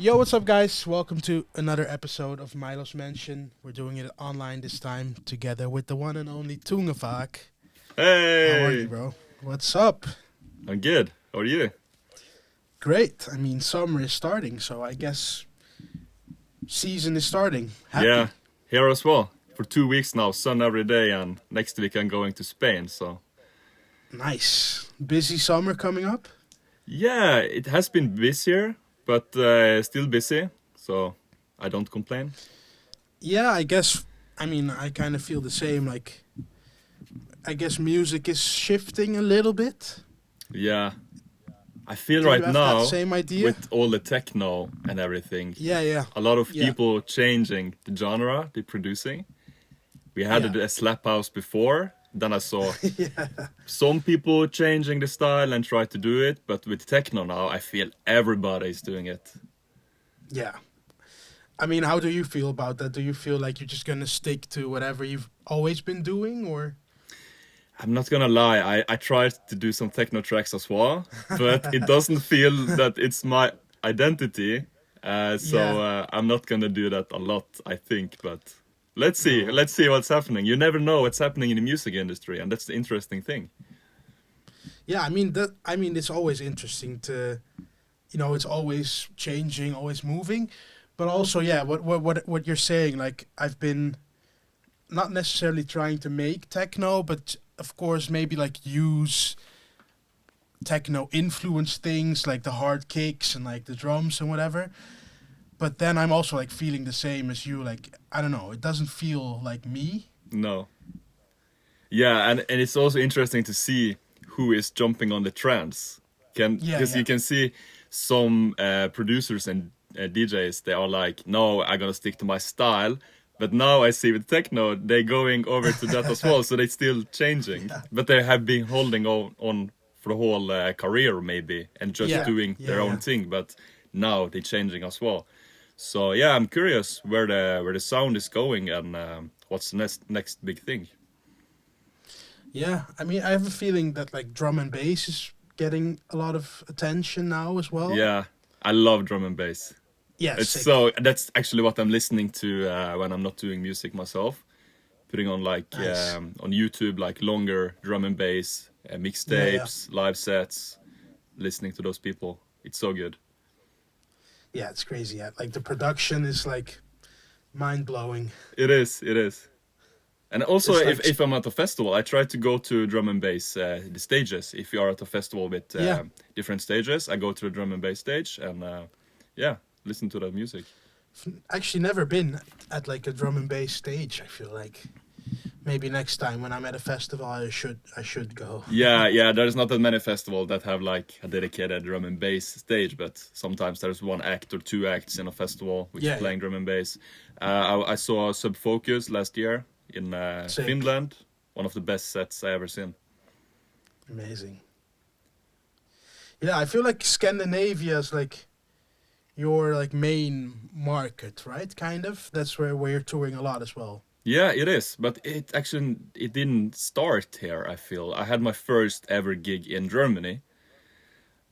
Yo, what's up, guys? Welcome to another episode of Mylo's Mansion. We're doing it online this time together with the one and only Tungevaag. How are you, Hey, bro? What's up? I'm good. How are you? Great. I mean, summer is starting, so I guess season is starting. Yeah, Happy. here as well. For 2 weeks now, sun every day, and next week I'm going to Spain. So, Nice. Busy summer coming up? yeah, it has been busier, but still busy. So, I don't complain. Yeah, I guess. I mean, I kind of feel the same. Like, I guess music is shifting a little bit. Yeah, I feel Do you right have that now same idea? with all the techno and everything, Yeah, yeah, a lot of yeah, people changing the genre they're producing. We had yeah. a slap house before. Then I saw Yeah, some people changing the style and try to do it, but with techno now, I feel everybody's doing it. yeah. I mean, how do you feel about that? Do you feel like you're just gonna stick to whatever you've always been doing, or? I'm not gonna lie, I tried to do some techno tracks as well, but it doesn't feel that it's my identity. So Yeah. I'm not gonna do that a lot, I think. But No. let's see what's happening. You never know what's happening in the music industry, and that's the interesting thing. Yeah, I mean that. I mean, it's always interesting to, it's always changing, always moving, but also, yeah, what you're saying. Like, I've been not necessarily trying to make techno, but of course, maybe like use techno influence things like the hard kicks and like the drums and whatever. But then I'm also like feeling the same as you. Like, I don't know, it doesn't feel like me. No, yeah, and it's also interesting to see who is jumping on the trends. Can Yeah, because yeah, you can see some producers and DJs, they are like, no, I'm gonna stick to my style. But now I see with techno, they're going over to that as well, so they're still changing. yeah, But they have been holding on for the whole career maybe and just yeah, doing yeah, their own yeah. thing. But now they're changing as well. So yeah, I'm curious where the sound is going and what's the next big thing. Yeah, I mean, I have a feeling that like drum and bass is getting a lot of attention now as well. Yeah, I love drum and bass. Yeah, It's sick. so that's actually what I'm listening to when I'm not doing music myself. Putting on like Nice. on YouTube like longer drum and bass Yeah, yeah, mixtapes, live sets. Listening to those people, it's so good. yeah. It's crazy. Yeah, like the production is like mind blowing. It is, it is. And also, It's like if I'm at a festival, I try to go to drum and bass the stages. If you are at a festival with yeah. different stages, I go to the drum and bass stage and yeah, listen to that music. Actually, never been at like a drum and bass stage. I feel like maybe next time when I'm at a festival, I should go. Yeah, yeah. There's not that many festivals that have like a dedicated drum and bass stage, but sometimes there's one act or two acts in a festival which is Yeah, yeah. playing drum and bass. I saw Sub Focus last year in Sick. Finland. One of the best sets I ever seen. Amazing. Yeah, I feel like Scandinavia is like your like main market, right? Kind of. That's where you're touring a lot as well. Yeah, it is, but it didn't start here. I feel I had my first ever gig in Germany,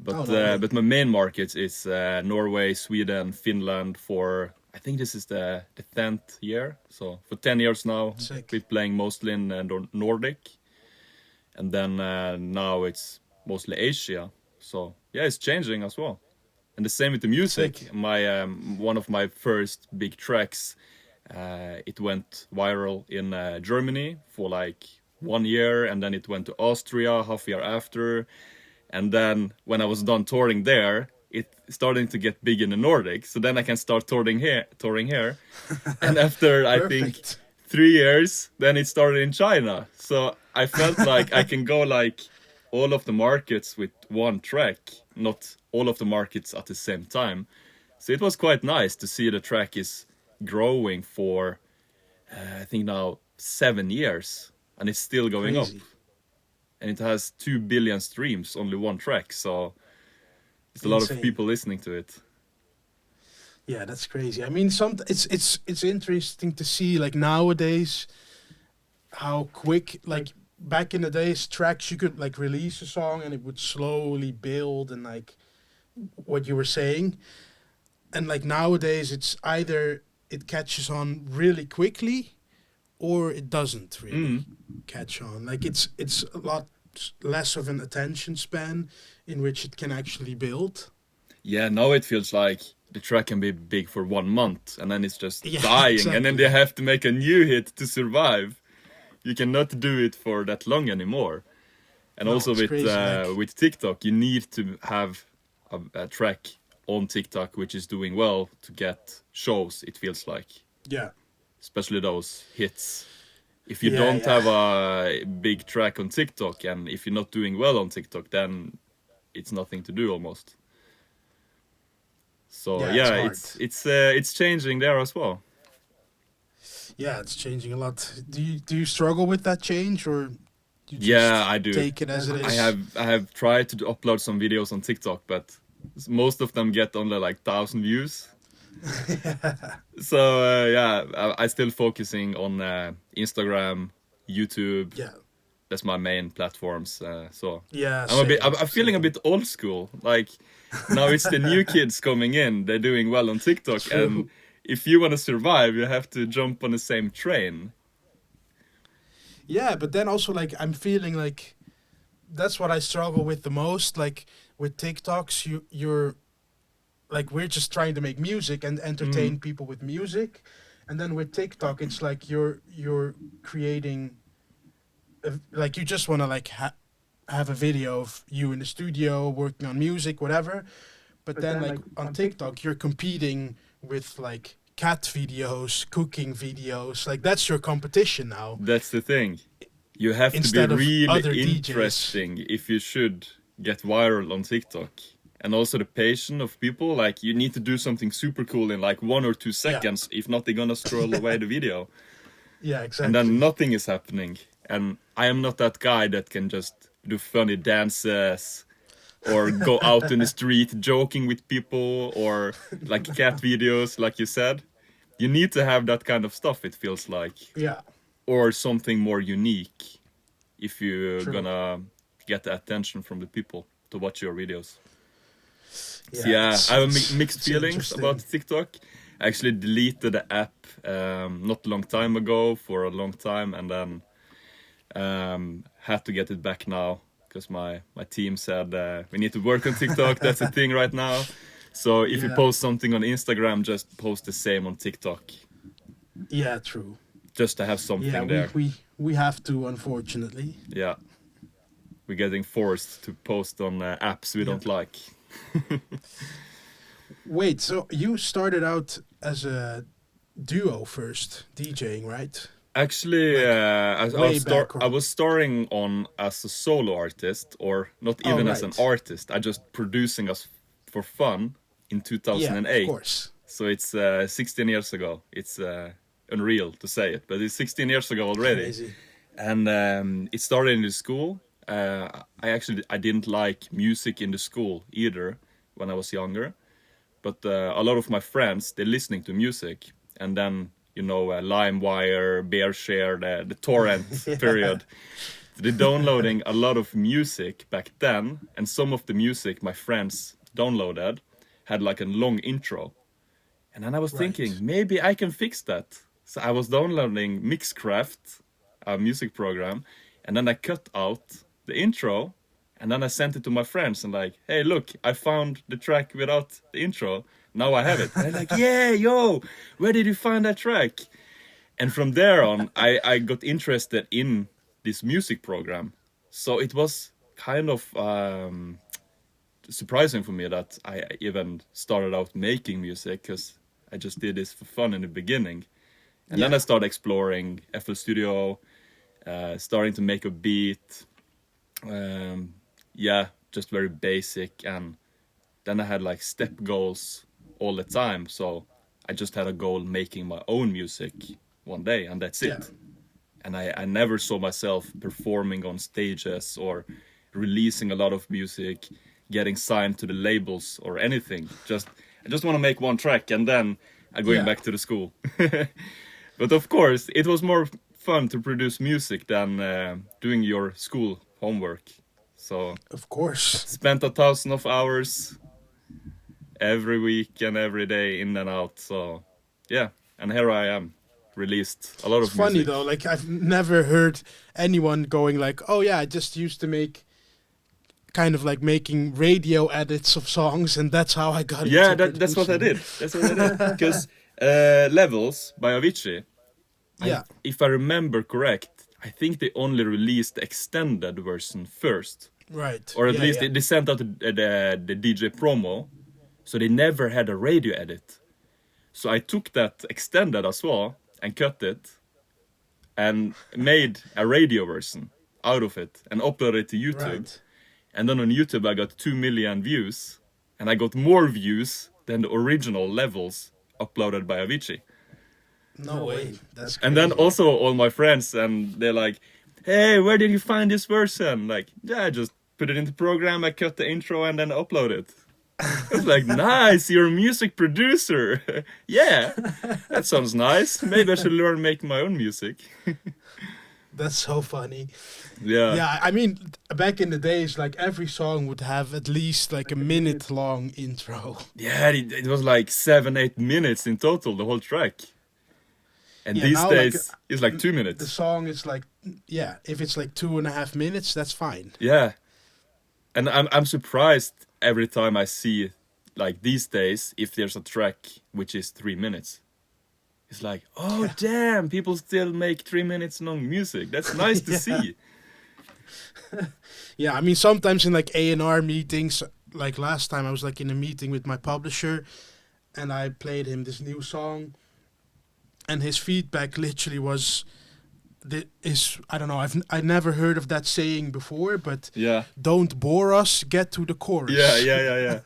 Oh no way. but my main markets is Norway, Sweden, Finland. For I think this is the 10th year. So for 10 years now, we're Sick. playing mostly in Nordic, and then now it's mostly Asia. So yeah, it's changing as well. And the same with the music. Sick. My one of my first big tracks, it went viral in Germany for like 1 year, and then it went to Austria half a year after. And then when I was done touring there, it started to get big in the Nordics. So then I can start touring here. And after I think Perfect. 3 years, then it started in China. So I felt like I can go like all of the markets with one track, not all of the markets at the same time. So it was quite nice to see the track is growing for I think now 7 years, and it's still going up. Crazy. And it has 2 billion streams, only one track. So it's a lot of Insane. people listening to it. Yeah, that's crazy. I mean, it's interesting to see like nowadays how quick like back in the days tracks you could like release a song and it would slowly build and like what you were saying. and like nowadays it's either it catches on really quickly or it doesn't really Mm. catch on. Like it's a lot less of an attention span in which it can actually build. Yeah, now it feels like the track can be big for 1 month and then it's just Yeah, dying, and then they exactly. have to make a new hit to survive. You cannot do it for that long anymore. And No, also it's crazy. Like, with TikTok, you need to have a track on TikTok which is doing well to get shows. It feels like, yeah, especially those hits. If you yeah, don't yeah, have a big track on TikTok and if you're not doing well on TikTok, then it's nothing to do almost. So yeah. It's yeah, hard. it's changing there as well. Yeah, it's changing a lot. Do you struggle with that change, or you Yeah, just I do. take it as it I is? have tried to upload some videos on TikTok, but most of them get only like 1,000 views. So yeah, I still focusing on Instagram, YouTube. Yeah, That's my main platforms. So yeah. I'm Same, feeling a same. bit old school. Like now it's the new kids coming in. They're doing well on TikTok, and True. if you want to survive, you have to jump on the same train. Yeah, but then also like I'm feeling like that's what I struggle with the most. Like with TikToks, you're like we're just trying to make music and Mm, entertain people with music, and then with TikTok, it's like you're creating like you just want to like have a video of you in the studio working on music, whatever. But then like on TikTok, you're competing with like cat videos, cooking videos. Like that's your competition now that's the thing. You have to be instead of really other DJs. interesting if you should get viral on TikTok. And also the patience of people, like you need to do something super cool in like 1 or 2 Yeah. seconds. If not, they're gonna scroll away the video. Yeah, And then exactly. nothing is happening. And I am not that guy that can just do funny dances or go out in the street joking with people or like cat videos, like you said. You need to have that kind of stuff, it feels like, Yeah, or something more unique if you're true. gonna get the attention from the people to watch your videos. So Yeah, yeah, I have mixed it's feelings about interesting. TikTok. I actually deleted the app not a long time ago for a long time, and then had to get it back now because my team said we need to work on TikTok. That's a thing right now. So if you Yeah, post something on Instagram, just post the same on TikTok, yeah, true. just to have Yeah, something we there. we we have to, unfortunately. Yeah, we're getting forced to post on apps we Yeah. don't like. Wait, so you started out as a duo first, DJing, right? Actually, Like way back I or was starting on as a solo artist, or not oh even as an right. artist. I just producing us for fun in Yeah, of 2008. course. So it's 16 years ago. It's unreal to say it, but it's 16 years ago already. Crazy. And it started in the school. I didn't like music in the school either when I was younger, but a lot of my friends they're listening to music, and then LimeWire, BearShare, the torrent Yeah. period. They're downloading a lot of music back then, and some of the music my friends downloaded had like a long intro. And then I was thinking, Right. maybe I can fix that. So I was downloading Mixcraft, a music program, and then I cut out the intro, and then I sent it to my friends and like, hey, look, I found the track without the intro. Now I have it. And they're like, yeah, yo, where did you find that track? And from there on, I got interested in this music program. So it was kind of surprising for me that I even started out making music because I just did this for fun in the beginning. And then Yeah. I started exploring FL Studio, starting to make a beat. Um, yeah, just very basic. And then I had like step goals all the time. So I just had a goal making my own music one day, and that's Yeah. it. And I never saw myself performing on stages or releasing a lot of music, getting signed to the labels or anything. I just want to make one track and then I'm going Yeah. back to the school. But of course, it was more fun to produce music than doing your school homework. So Of course. spent 1,000 of hours every week and every day, in and out. So yeah, and here I am, released a lot It's of funny music. though. Like I've never heard anyone going like, "Oh yeah, I just used to make kind of like making radio edits of songs, and that's how I got Yeah, into that's what I producing." did. That's what I did. Because Levels by Avicii, Yeah, if I remember correct, I think they only released the extended version first, right. or at Yeah, least yeah. they sent out the DJ promo, so they never had a radio edit. So I took that extended as well and cut it and made a radio version out of it and uploaded it to YouTube. Right. And then on YouTube I got 2 million views, and I got more views than the original Levels uploaded by Avicii. No way. That's And then crazy. also all my friends, and they're like, "Hey, where did you find this version?" Like, yeah, I just put it into program, I cut the intro, and then upload it. It's like, nice, you're a music producer. Yeah, that sounds nice. Maybe I should learn making my own music. That's so funny. Yeah, Yeah, I mean, back in the days, like every song would have at least like a minute long intro. yeah, it was like 7-8 minutes in total, the whole track. And Yeah, these now like days, it's like 2 the minutes. song is like, yeah, if it's like 2.5 minutes, that's fine. Yeah, and I'm surprised every time I see, like these days, if there's a track which is 3 minutes. It's like, oh Yeah. damn, people still make 3 minutes long music. That's nice to Yeah. see. Yeah, I mean, sometimes in like A&R meetings, like last time I was like in a meeting with my publisher, and I played him this new song, and his feedback literally was, I don't know, I never heard of that saying before, but Yeah, don't bore us, get to the chorus. yeah.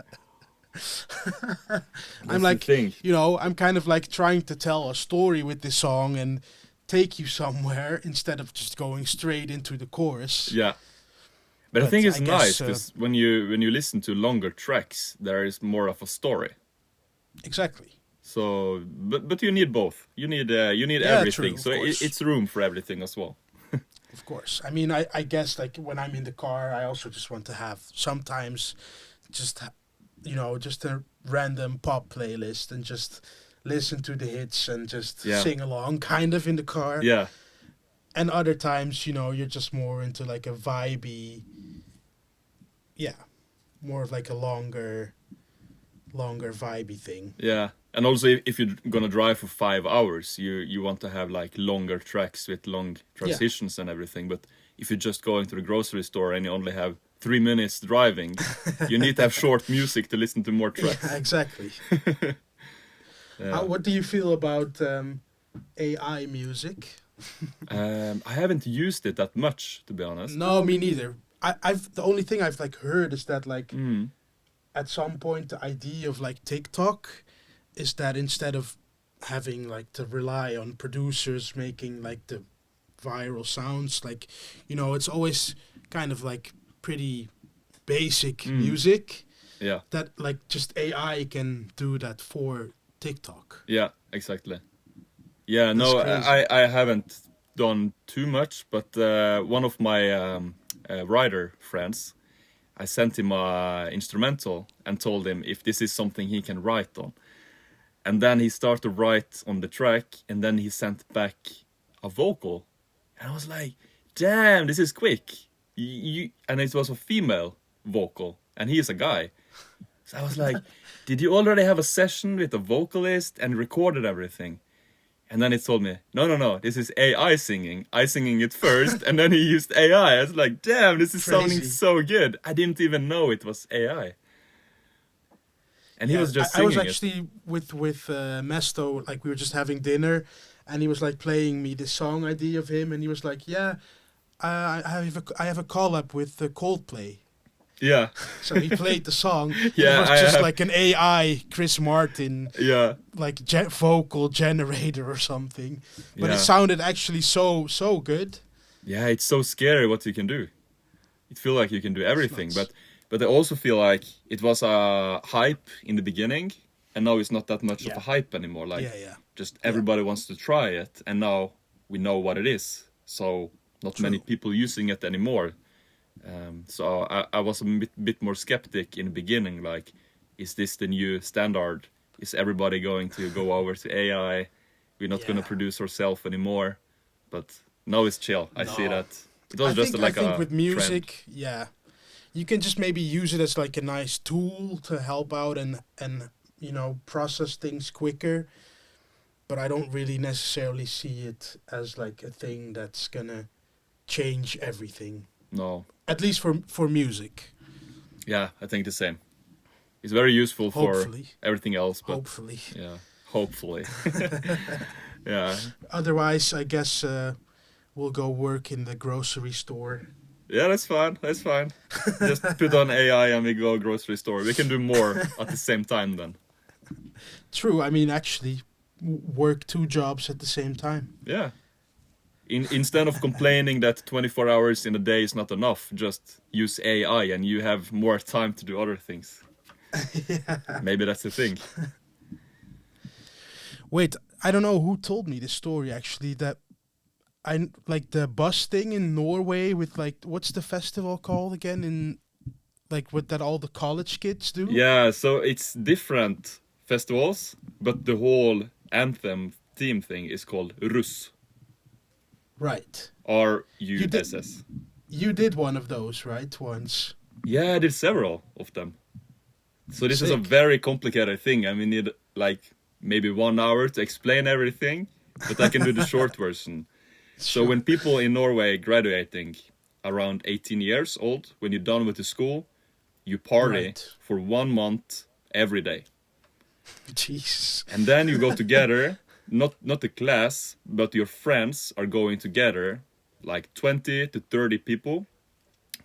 I'm That's like, the thing. you know, I'm kind of like trying to tell a story with this song and take you somewhere instead of just going straight into the chorus. Yeah, but I But think it's I guess, nice because when you listen to longer tracks, there is more of a story. Exactly. So, but you need both. You need Yeah, everything. true, So of course. it's room for everything as well. Of course. I mean, I guess like when I'm in the car, I also just want to have sometimes just, just a random pop playlist and just listen to the hits and just Yeah. sing along kind of in the car. Yeah, And other times, you're just more into like a vibey, yeah, more of like a longer vibey thing. yeah. And also, if you're gonna drive for 5 hours, you want to have like longer tracks with long transitions and everything. But if you're just going to the grocery store and you only have 3 minutes driving, you need to have short music to listen to more tracks. Yeah, exactly. Yeah. What do you feel about AI music? I haven't used it that much, to be honest. No, me neither. The only thing I've like heard is that like Mm. at some point the idea of like TikTok is that instead of having like to rely on producers making like the viral sounds, like it's always kind of like pretty basic music Yeah, that like just AI can do that for TikTok. yeah, exactly. Yeah, That's no, crazy. I haven't done too much, but one of my writer friends, I sent him a instrumental and told him if this is something he can write on. And then he started to write on the track, and then he sent back a vocal. And I was like, damn, this is quick. And it was a female vocal, and he is a guy. So I was like, did you already have a session with a vocalist and recorded everything? And then it told me, no, this is AI singing. I singing it first, and then he used AI. I was like, damn, this is sounding Crazy. so good. I didn't even know it was AI. And he Yeah, was just I was singing it. actually with Mesto, like we were just having dinner, and he was like playing me this song idea of him, and he was like, "Yeah, I have a collab with Coldplay." Yeah, So he played the song. Yeah, it was I just have- like an AI Chris Martin yeah, like vocal generator or something, but Yeah. it sounded actually so good. yeah. It's so scary what you can do. It feel like you can do everything, nuts. but I also feel like it was a hype in the beginning, and now it's not that much Yeah. of a hype anymore. Like Yeah. just everybody wants to try it, and now we know what it is. So not many True. people using it anymore. So I was a bit more skeptic in the beginning. Like, is this the new standard? Is everybody going to go over to AI? We're not going to Yeah. produce ourselves anymore. But now it's chill. I see No. that. It was just I like think a with trend. music, yeah, you can just maybe use it as like a nice tool to help out and process things quicker. But I don't really necessarily see it as like a thing that's gonna change everything. No. At least for music. Yeah, I think the same. It's very useful for Hopefully. everything else, but Hopefully. yeah, hopefully. Yeah. Otherwise, I guess we'll go work in the grocery store. Yeah, that's fine. That's fine. Just put on AI and we go grocery store. We can do more at the same time then. True. I mean, actually, work two jobs at the same time. Yeah. Instead of complaining that 24 hours in a day is not enough, just use AI and you have more time to do other things. Maybe that's the thing. Wait, I don't know who told me this story actually. That I like the bus thing in Norway with like what's the festival called again? In like what that all the college kids do. Yeah, so it's different festivals, but the whole anthem theme thing is called Russ. Right. You did. RUSS. You did one of those, right? Once. Yeah, I did several of them. So this is a Sick. very complicated thing. I mean, need like maybe 1 hour to explain everything, but I can do the short version. So Sure. when people in Norway graduating around 18 years old, when you're done with the school, you party Right. for 1 month every day. Jeez. And then you go together, not the class, but your friends are going together, like 20 to 30 people.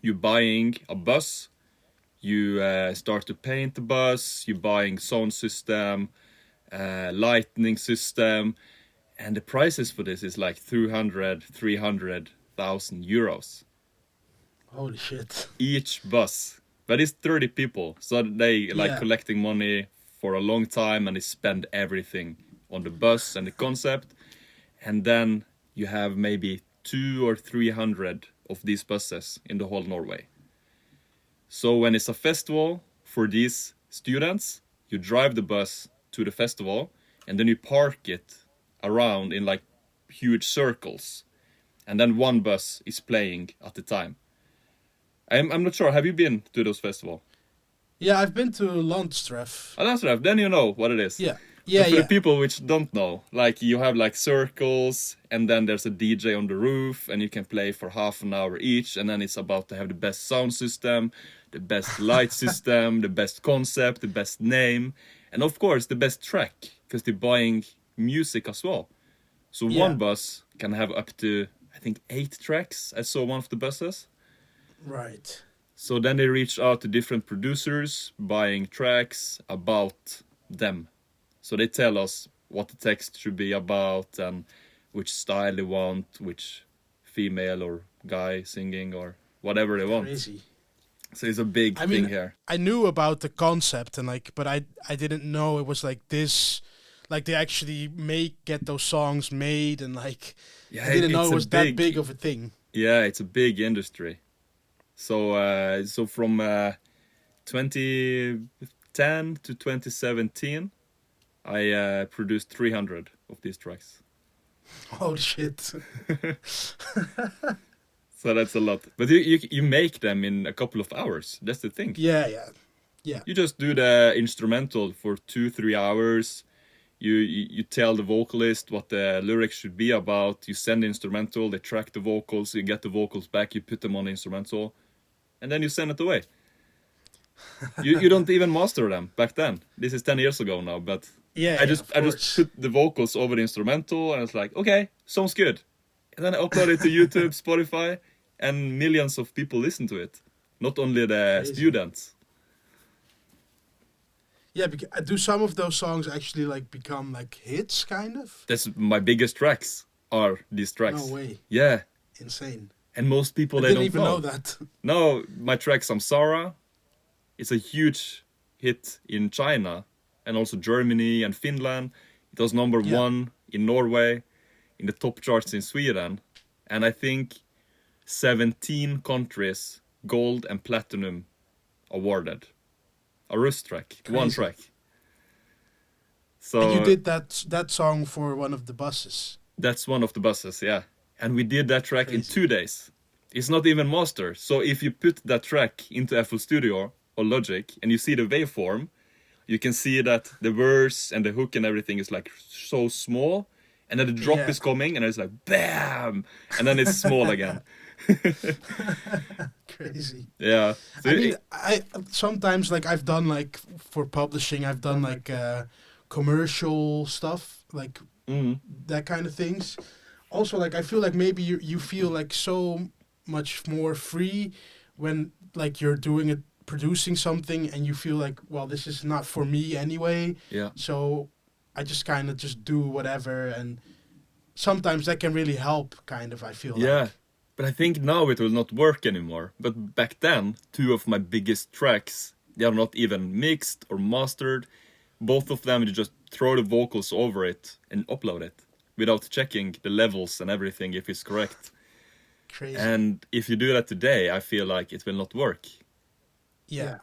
You're buying a bus, you start to paint the bus, you're buying sound system, lighting system, and the prices for this is like 300,000 euros Holy shit. each bus. But it's 30 people, so they like Yeah. collecting money for a long time and they spend everything on the bus and the concept. And then you have maybe 200 or 300 of these buses in the whole Norway. So when it's a festival for these students, you drive the bus to the festival and then you park it around in like huge circles. And then one bus is playing at the time. I'm not sure. Have you been to those festivals? Yeah, I've been to Landstref. Oh, that's right. Then you know what it is. Yeah. But Yeah, for the yeah. people which don't know, like you have like circles and then there's a DJ on the roof and you can play for half an hour each and then it's about to have the best sound system, the best light system, the best concept, the best name, and of course the best track because they're buying music as well. So Yeah. one bus can have up to I think 8 tracks. I saw one of the buses. Right. So then they reach out to different producers buying tracks about them. So they tell us what the text should be about and which style they want, which female or guy singing or whatever they want. Crazy. So it's a big I thing mean, here. I knew about the concept and like, but I didn't know it was like this. Like they actually get those songs made and like Yeah, I didn't know it's it a was that big of a thing. Yeah, it's a big industry. So from 2010 to 2017, I produced 300 of these tracks. Holy shit. So that's a lot. But you make them in a couple of hours. That's the thing. Yeah, yeah. Yeah. You just do the instrumental for 2-3 hours. You tell the vocalist what the lyrics should be about. You send the instrumental, they track the vocals, you get the vocals back, you put them on the instrumental, and then you send it away. You don't even master them back then. This is 10 years ago now, but Yeah, I yeah, just of I just course. put the vocals over the instrumental and it's like, okay, sounds good. And then I upload it to YouTube, Spotify, and millions of people listen to it. Not only the Crazy. students. Yeah, do some of those songs actually like become like hits kind of? That's my biggest tracks are these tracks. No way. Yeah. Insane. And most people I they didn't don't even know that. No, my track Samsara is a huge hit in China and also Germany and Finland. It was number Yeah. 1 in Norway, in the top charts in Sweden, and I think 17 countries gold and platinum awarded. a rust track, one Crazy. track. And you So did that song for one of the buses. that's one of the buses, yeah. And we did that track in Crazy. 2 days. It's not even master. So if you put that track into FL Studio or Logic and you see the waveform, you can see that the verse and the hook and everything is like so small, and then the drop Yeah. is coming and it's like bam, and then it's small again. Crazy. Yeah. So I mean, I sometimes like I've done like for publishing, I've done like commercial stuff, like mm, that kind of things. Also, like I feel like maybe you feel like so much more free when like you're doing it, producing something, and you feel like, well, this is not for me anyway. yeah. So I just kind of just do whatever, and sometimes that can really help. Kind of, I feel Yeah. like. But I think now it will not work anymore. But back then, two of my biggest tracks, they are not even mixed or mastered. Both of them, you just throw the vocals over it and upload it without checking the levels and everything if it's correct. Crazy. And if you do that today, I feel like it will not work. Yeah.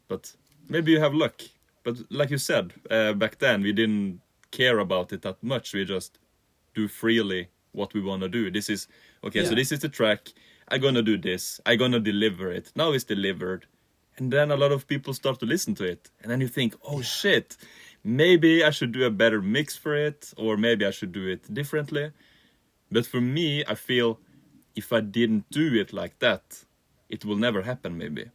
But maybe you have luck. But like you said, back then we didn't care about it that much. We just do freely what we want to do. This is okay. So Yeah. this is the track. I'm gonna do this. I'm gonna deliver it. Now it's delivered, and then a lot of people start to listen to it, and then you think, oh Yeah. shit, maybe I should do a better mix for it, or maybe I should do it differently. But for me, I feel if I didn't do it like that, it will never happen. Maybe.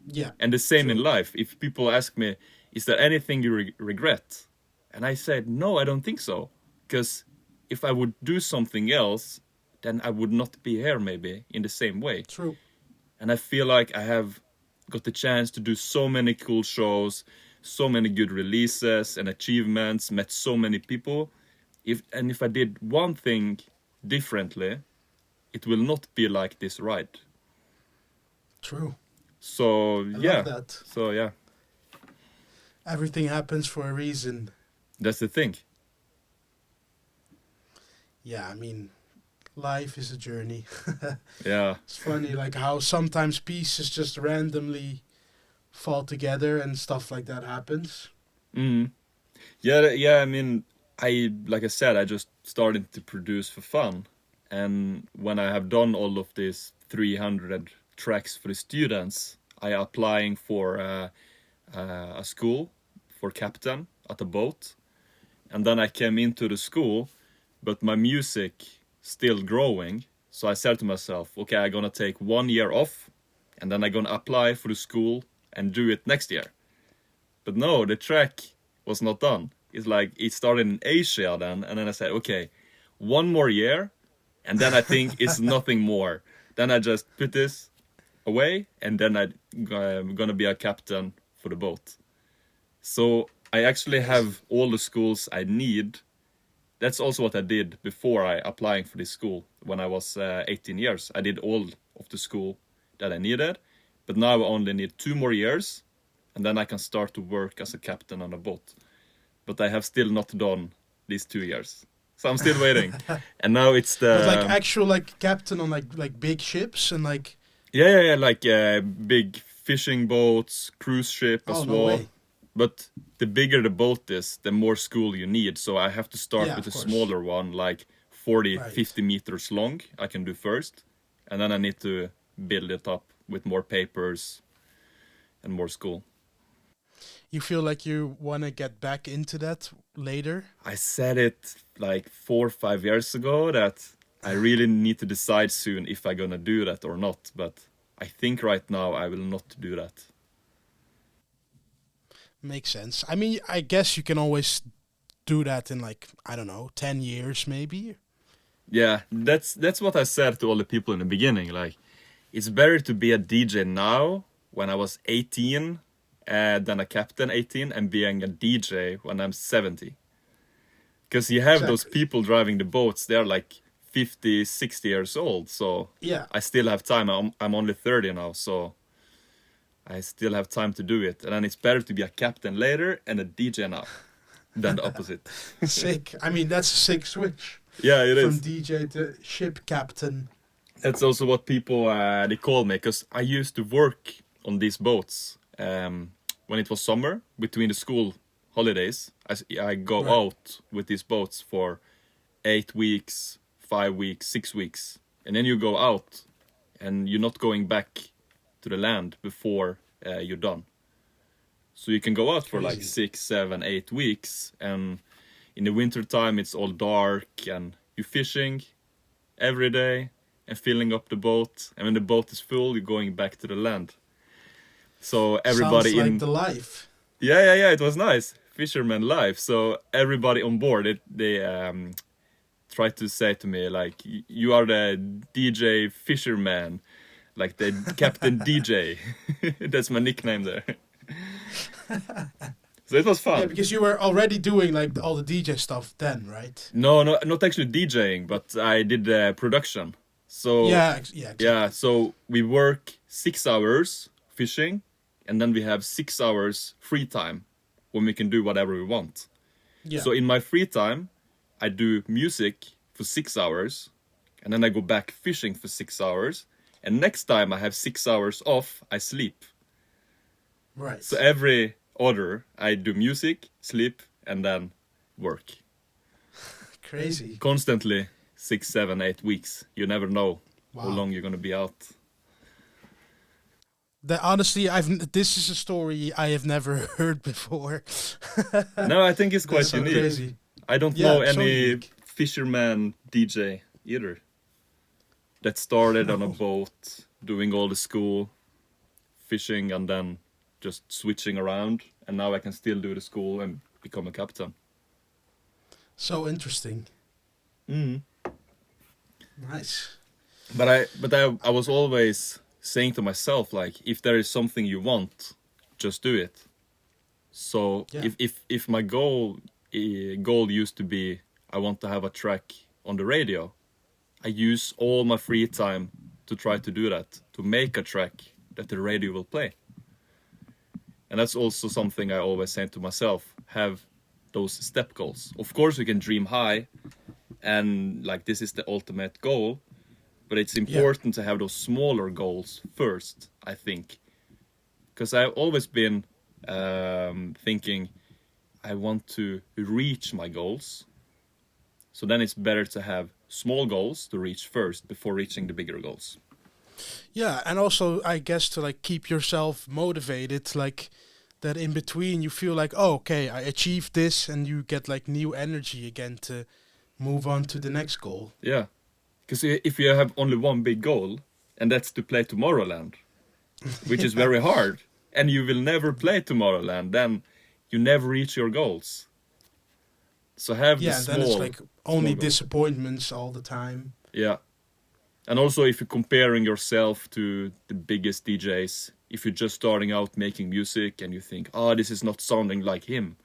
Yeah. And the same in True. life. If people ask me, is there anything you regret? And I said, no, I don't think so. Because if I would do something else, then I would not be here maybe in the same way. True. And I feel like I have got the chance to do so many cool shows, so many good releases and achievements, met so many people. If I did one thing differently, it will not be like this ride. True. So I love yeah. that. So yeah, Everything happens for a reason. that's the thing. Yeah, I mean, life is a journey. Yeah. It's funny, like how sometimes pieces just randomly fall together and stuff like that happens. Mm. Yeah, yeah. I mean, like I said, I just started to produce for fun, and when I have done all of these 300 tracks for the students, I applying for a school for captain at a boat, and then I came into the school, but my music still growing. So I said to myself, okay, I'm gonna take 1 year off, and then I'm gonna apply for the school and do it next year. But no, the track was not done. It's like it started in Asia then, and then I said, okay, 1 more year, and then I think it's nothing more. Then I just put this away, and then I'm gonna be a captain for the boat. So I actually have all the schools I need. That's also what I did before I applying for this school when I was 18 years. I did all of the school that I needed, but now I only need 2 more years, and then I can start to work as a captain on a boat. But I have still not done these 2 years, so I'm still waiting. And now it's But like the actual like captain on like big ships and like, yeah, like big fishing boats, cruise ship oh as no well. way. But the bigger the boat is, the more school you need. So I have to start Yeah, with of a course. smaller one, like 40, Right. 50 meters long, I can do first. And then I need to build it up with more papers and more school. You feel like you want to get back into that later? I said it like 4 or 5 years ago that I really need to decide soon if I'm gonna do that or not. But I think right now I will not do that. Makes sense. I mean, I guess you can always do that in like, I don't know, 10 years maybe. Yeah, that's what I said to all the people in the beginning. Like, it's better to be a DJ now when I was 18 than a captain 18 and being a DJ when I'm 70. Because you have those Exactly. people driving the boats, they're like 50, 60 years old. So Yeah. I still have time. I'm only 30 now, so I still have time to do it. And then it's better to be a captain later and a DJ now than the opposite. Sick. I mean, that's a sick switch Yeah, it from is. DJ to ship captain. That's also what people they call me, because I used to work on these boats when it was summer, between the school holidays, I go Right. out with these boats for 8 weeks, 5 weeks, 6 weeks. And then you go out and you're not going back to the land before you're done. So you can go out for like Crazy. 6, 7, 8 weeks, and in the winter time it's all dark, and you're fishing every day and filling up the boat. And when the boat is full, you're going back to the land. So Sounds everybody like in the life. yeah, it was nice fisherman life. So everybody on board they tried to say to me like, you are the DJ fisherman, like the Captain DJ. That's my nickname there. So it was Yeah, fun. because you were already doing like all the DJ stuff then, right? No, not actually DJing, but I did the production. So Yeah, yeah, yeah, exactly. so we work 6 hours fishing, and then we have 6 hours free time when we can do whatever we want. Yeah. So in my free time, I do music for 6 hours, and then I go back fishing for 6 hours. And next time I have 6 hours off, I sleep. Right. So every order, I do music, sleep, and then work. Crazy. Constantly 6, 7, 8 weeks. You never know how Wow. long you're gonna be out. That honestly, this is a story I have never heard before. No, I think it's That's quite so unique. crazy. I don't Yeah, know so any unique. fisherman DJ either that started on a No. boat doing all the school fishing and then just switching around, and now I can still do the school and become a captain. So interesting. Mm. Nice. But I was always saying to myself, like, if there is something you want, just do it. So Yeah. if my goal used to be, I want to have a track on the radio, I use all my free time to try to do that, to make a track that the radio will play. And that's also something I always say to myself, have those step goals. Of course, you can dream high, and like this is the ultimate goal, but it's important to have those smaller goals first, I think. Because I've always been thinking, I want to reach my goals. So then it's better to have small goals to reach first before reaching the bigger goals. Yeah, and also I guess to like keep yourself motivated, like that in between you feel like, oh, okay, I achieved this, and you get like new energy again to move on to the next goal. Yeah. Because if you have only one big goal, and that's to play Tomorrowland, which is very hard, and you will never play Tomorrowland, then you never reach your goals. So have the Yeah, and then it's like only small goals. disappointments all the time. Yeah. And also if you're comparing yourself to the biggest DJs, if you're just starting out making music and you think, this is not sounding like him,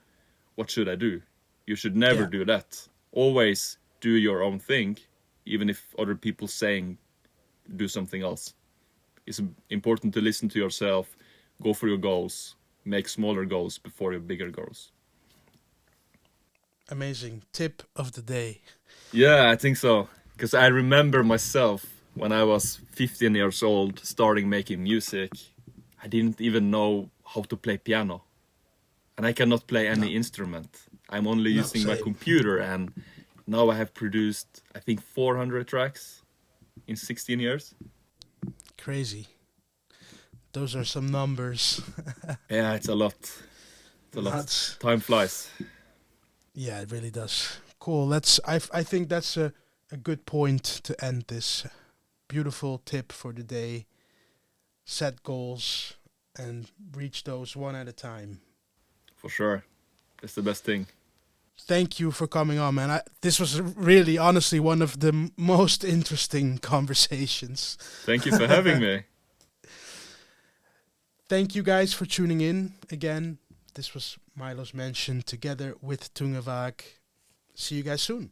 what should I do? You should never Yeah. do that. Always do your own thing, even if other people saying do something else. It's important to listen to yourself, go for your goals, make smaller goals before your bigger goals. Amazing tip of the day. Yeah, I think so. Because I remember myself when I was 15 years old starting making music. I didn't even know how to play piano. And I cannot play any instrument. I'm only No, using my same. computer, and now I have produced, I think, 400 tracks in 16 years. Crazy. Those are some numbers. Yeah, it's a lot. It's a lot. Nuts. Time flies. Yeah, it really does. Cool. I think that's a good point to end this. Beautiful tip for the day. Set goals and reach those one at a time. For sure. That's the best thing. Thank you for coming on, man. This was really, honestly, one of the most interesting conversations. Thank you for having me. Thank you guys for tuning in again. This was Mylo's Mansion together with Tungevaag. See you guys soon.